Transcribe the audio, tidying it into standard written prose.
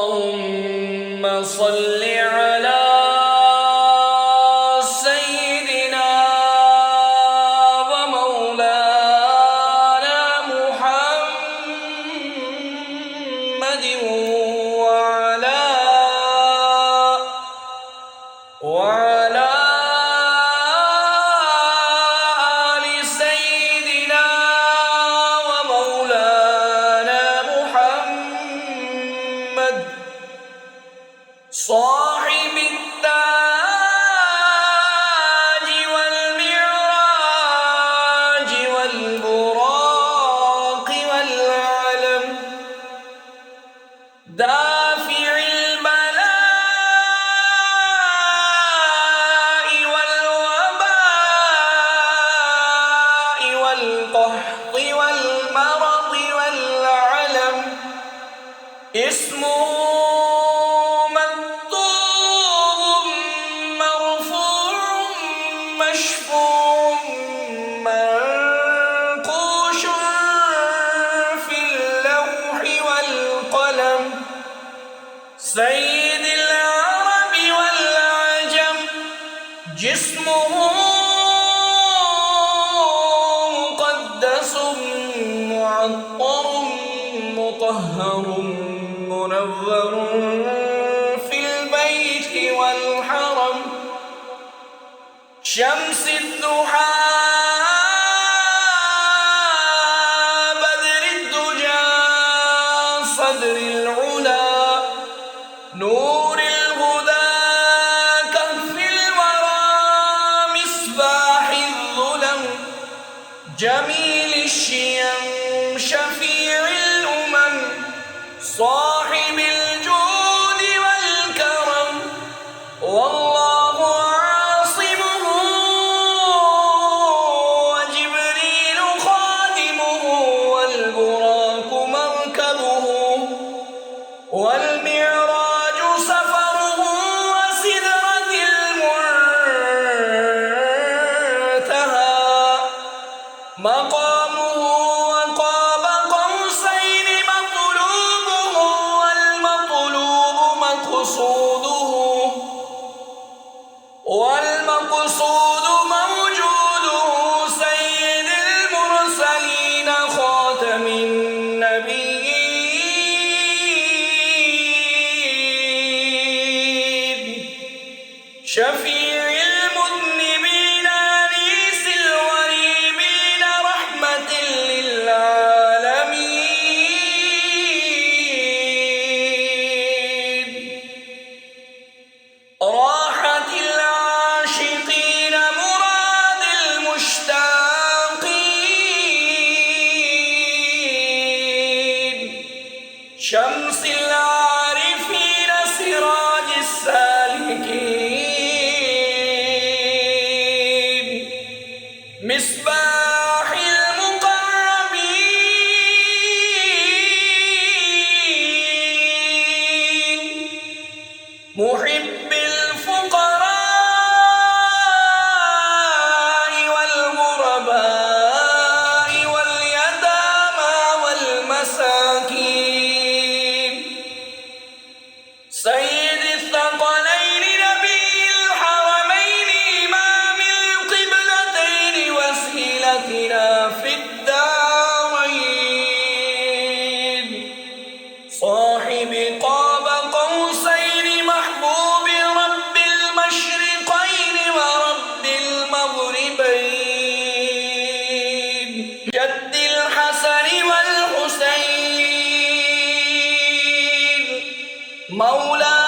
اللهم صل على سيدنا ومولانا محمد وعلى آل سيدنا ومولانا محمد صاحب التاج والمعراج والبراق والعلم دافع البلاء والوباء والقحط والمرض والعلم اسمه مكتوب مرفوع مشفوع منقوش في اللوح والقلم سيد العرب والعجم جسمه مقدس معطر مطهر منور في البيت والحرم شمس الضحى بدر الدجى صدر العلا نور الهدى كهف الورى مصباح الظلم جميل الشيم شفيع الأمم صاحب الجود والكرم والله عاصمه وجبريل خادمه والبراق مركبه والمعراج سفره وسدرة المنتهى مقامه وقاب قوسين مطلوبه والمطلوب والمقصود موجوده سيد المرسلين خاتم النبيين شفيع المذنبين أنيس الغريبين رحمة للعالمين راحة العاشقين مراد المشتاقين شمس العارفين سراج السالكين مصباح المقربين محب الفقراء والغرباء واليتامى والمساكين سيد الثقلين نبي الحرمين إمام القبلتين وسيلتنا في الدارين صاحب قاب قوسين محبوب رب المشرقين ورب المغربين جد الحسن والحسين مولانا